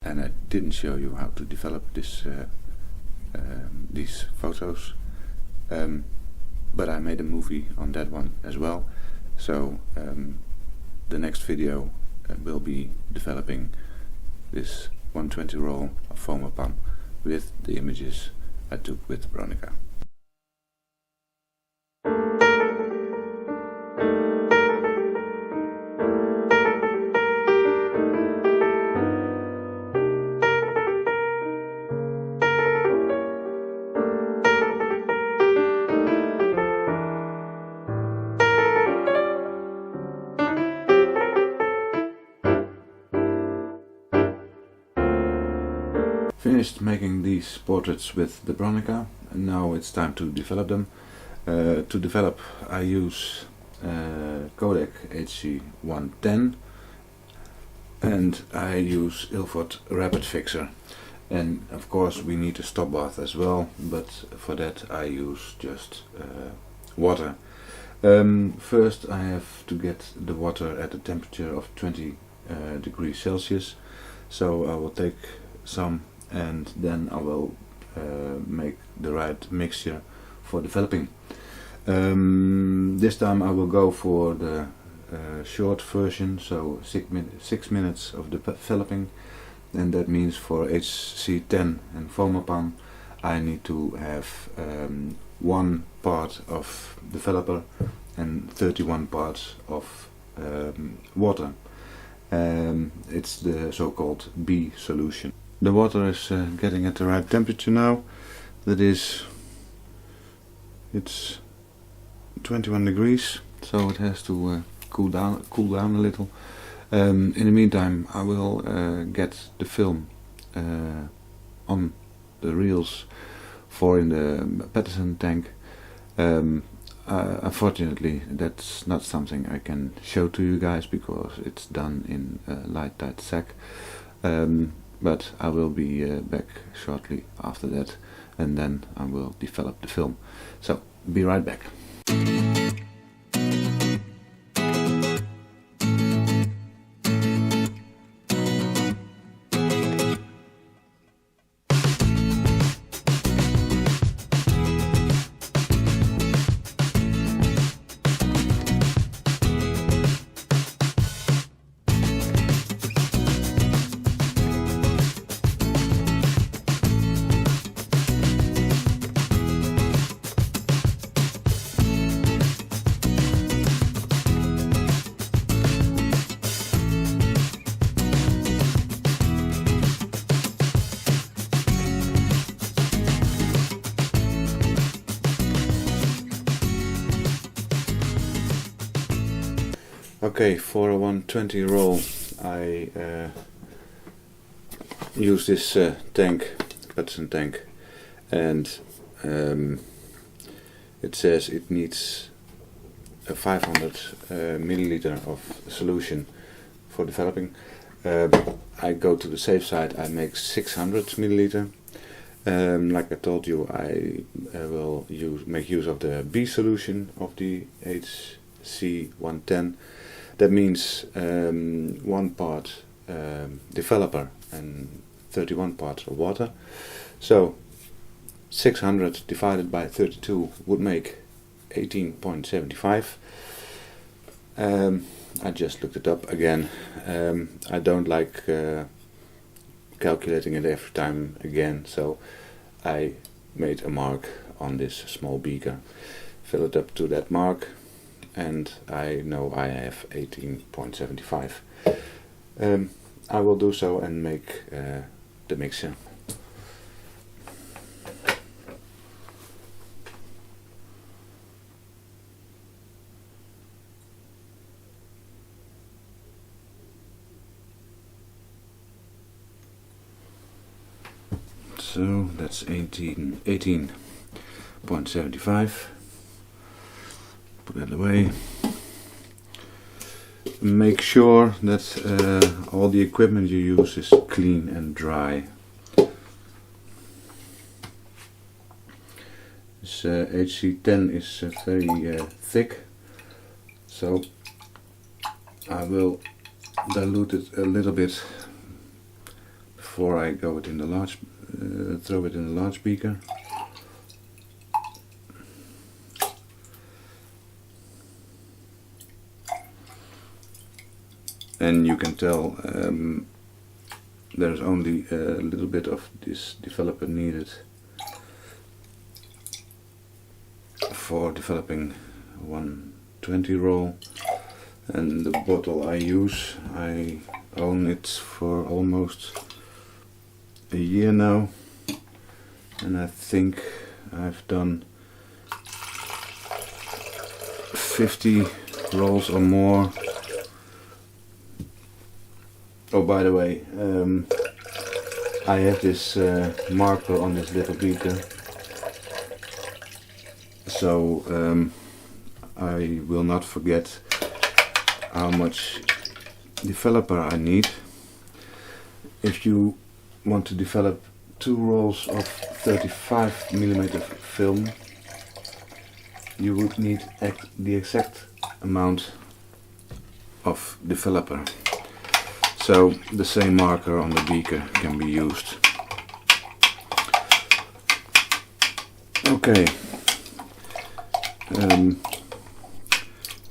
and I didn't show you how to develop these photos, but I made a movie on that one as well. So the next video will be developing this 120 roll of foam pan with the images I took with Bronica. Finished making these portraits with the Bronica, and now it's time to develop them. To develop I use Codec HC110 and I use Ilford Rapid Fixer, and of course we need a stop bath as well, but for that I use just water. First I have to get the water at a temperature of 20 degrees Celsius, so I will take some and then I will make the right mixture for developing. This time I will go for the short version, so 6 minutes of developing, and that means for HC10 and foam I need to have 1 part of developer and 31 parts of water. It's the so-called B solution. The water is getting at the right temperature now. That is, it's 21 degrees, so it has to cool down a little. In the meantime, I will get the film on the reels for in the Patterson tank. Unfortunately, that's not something I can show to you guys because it's done in a light tight sack. But I will be back shortly after that, and then I will develop the film. So, be right back. Okay, for a 120 roll I use this tank, Patterson tank, and it says it needs a 500 milliliter of solution for developing. I go to the safe side, I make 600 milliliter. Like I told you, I will make use of the B solution of the HC110. That means 1 part developer and 31 parts of water. So 600 divided by 32 would make 18.75. I just looked it up again. I don't like calculating it every time again, so I made a mark on this small beaker, fill it up to that mark, and I know I have 18.75. I will do so and make the mixture. So that's 18.75. Put that away. Make sure that all the equipment you use is clean and dry. This HC10 is very thick, so I will dilute it a little bit before I go it in the large, throw it in the large beaker. And you can tell there's only a little bit of this developer needed for developing 120 roll. And the bottle I use, I own it for almost a year now, and I think I've done 50 rolls or more. Oh, by the way, I have this marker on this little beaker, so I will not forget how much developer I need. If you want to develop 2 rolls of 35mm film, you would need the exact amount of developer. So the same marker on the beaker can be used. Okay,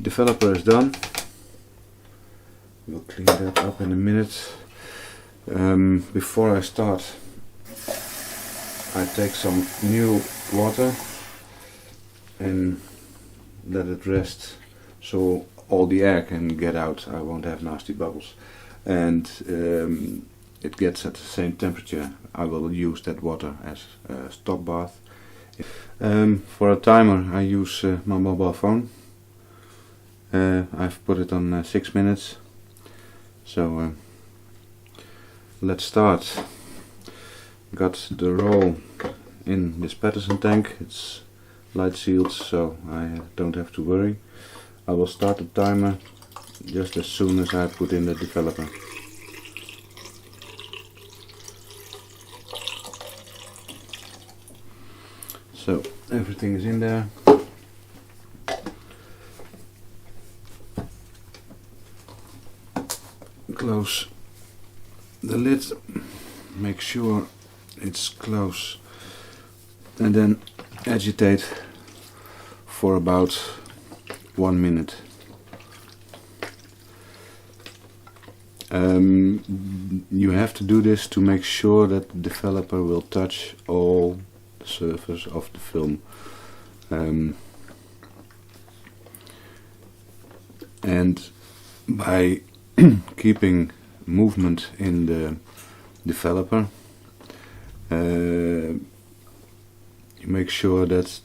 developer is done. We'll clean that up in a minute. Before I start, I take some new water and let it rest so all the air can get out. I won't have nasty bubbles. And it gets at the same temperature. I will use that water as a stock bath. For a timer I use my mobile phone. I've put it on 6 minutes. So let's start. Got the roll in this Patterson tank. It's light sealed, so I don't have to worry. I will start the timer just as soon as I put in the developer. So everything is in there. Close the lid, make sure it's close, and then agitate for about 1 minute. You have to do this to make sure that the developer will touch all the surface of the film. And by keeping movement in the developer, you make sure that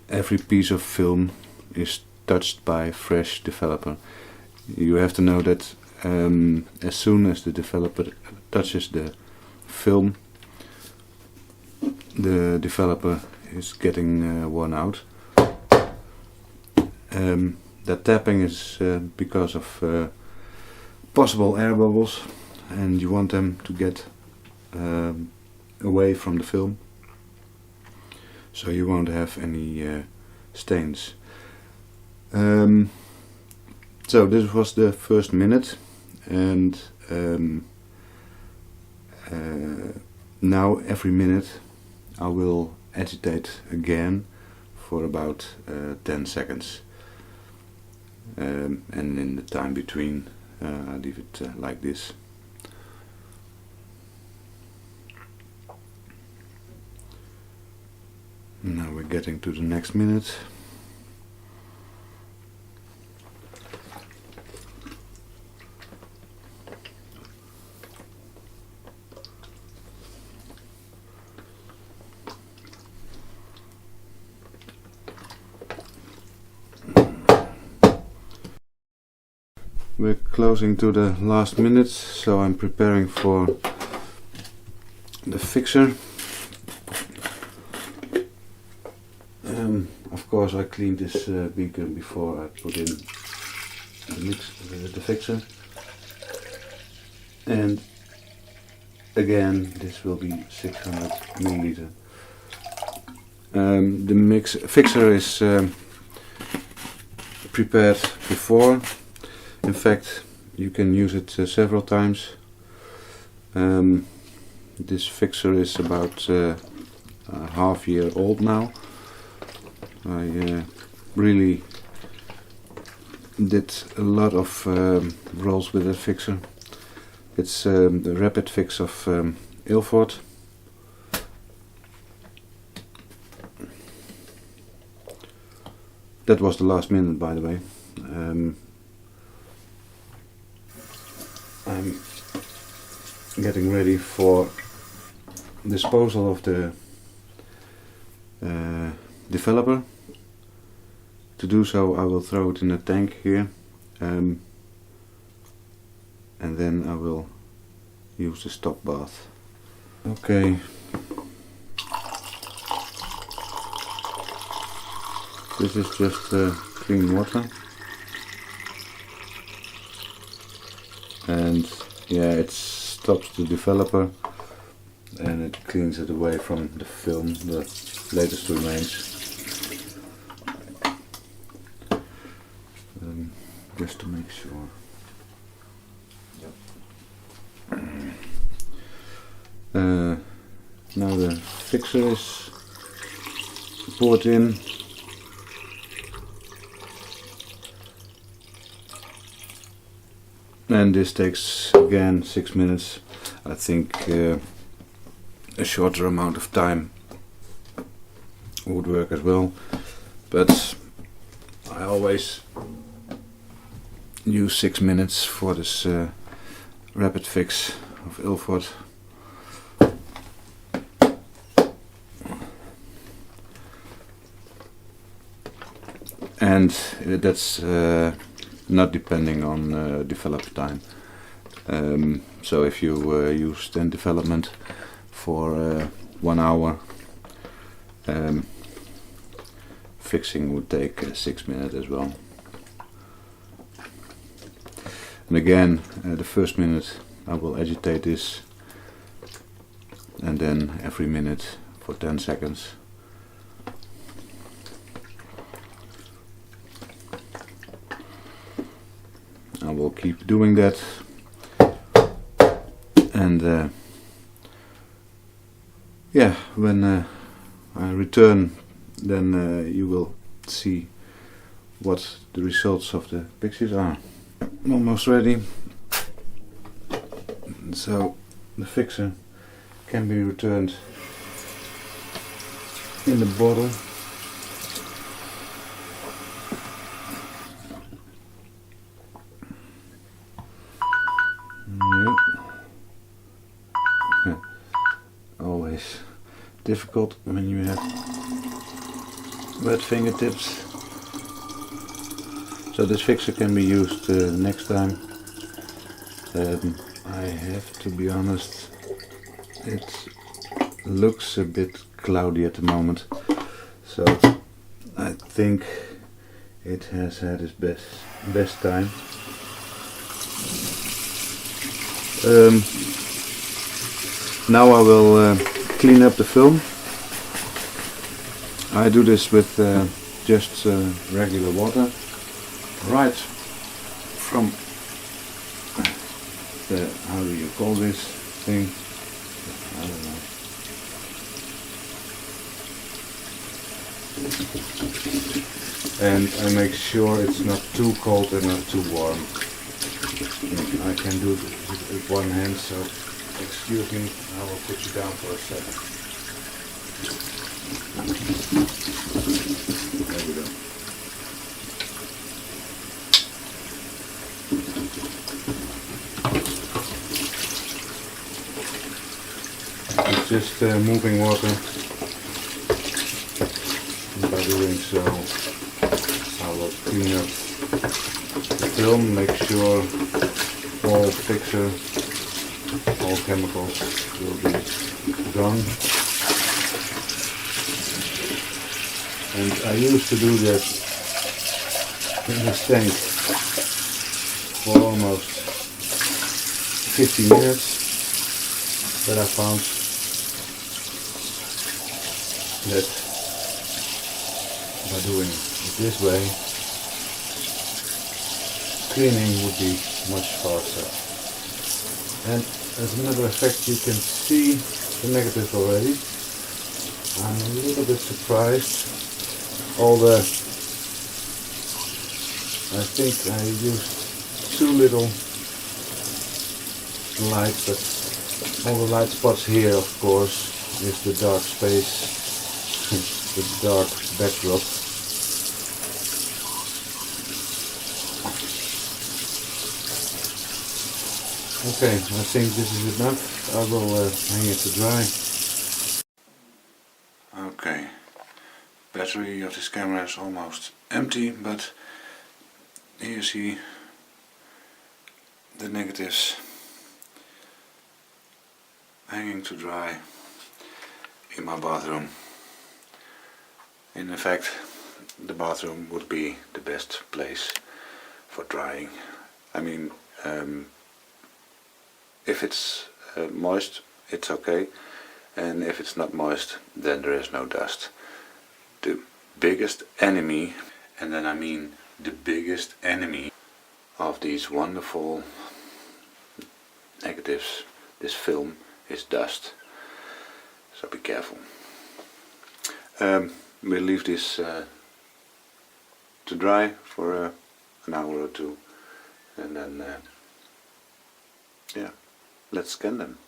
every piece of film is touched by fresh developer. You have to know that as soon as the developer touches the film, the developer is getting worn out. That tapping is because of possible air bubbles, and you want them to get away from the film, so you won't have any stains. So this was the first minute, and now every minute I will agitate again for about 10 seconds. And in the time between I leave it like this. Now we're getting to the next minute. We're closing to the last minute, so I'm preparing for the fixer. Of course I cleaned this beaker before I put in the fixer. And again, this will be 600 milliliter. The fixer is prepared before. In fact, you can use it several times. This fixer is about a half year old now. I really did a lot of rolls with that fixer. It's the rapid fix of Ilford. That was the last minute, by the way. I'm getting ready for disposal of the developer. To do so, I will throw it in a tank here, and then I will use the stock bath. Okay. This is just clean water, and yeah, it stops the developer and it cleans it away from the film, the latest remains. Just to make sure. Now the fixer is poured in. And this takes again 6 minutes. I think a shorter amount of time would work as well, but I always use 6 minutes for this rapid fix of Ilford. And that's not depending on develop time. So if you use then development for 1 hour, fixing would take 6 minutes as well. And again, the first minute I will agitate this, and then every minute for 10 seconds. I will keep doing that, and yeah, when I return, then you will see what the results of the pixies are. Almost ready, so the fixer can be returned in the bottle. Always difficult when you have wet fingertips. So this fixer can be used next time. I have to be honest, it looks a bit cloudy at the moment, so I think it has had its best time. Now I will clean up the film. I do this with just regular water, right from the, how do you call this thing? I don't know. And I make sure it's not too cold and not too warm. I can do it with one hand, so excuse me, I will put you down for a second. There we go. It's just moving water. And by doing so, I will clean up the film, make sure all fixer, all chemicals will be gone. And I used to do that in the tank for almost 50 minutes, but I found that by doing it this way, cleaning would be much faster. And as another effect, you can see the negatives already. I'm a little bit surprised. I think I used too little light, but all the light spots here, of course, is the dark space, the dark backdrop. Okay, I think this is enough. I will hang it to dry. Okay, battery of this camera is almost empty, but here you see the negatives hanging to dry in my bathroom. In fact, the bathroom would be the best place for drying. I mean, if it's moist, it's okay, and if it's not moist, then there is no dust. The biggest enemy, and then I mean the biggest enemy of these wonderful negatives, this film, is dust. So be careful. We'll leave this to dry for an hour or two, and then yeah, let's scan them.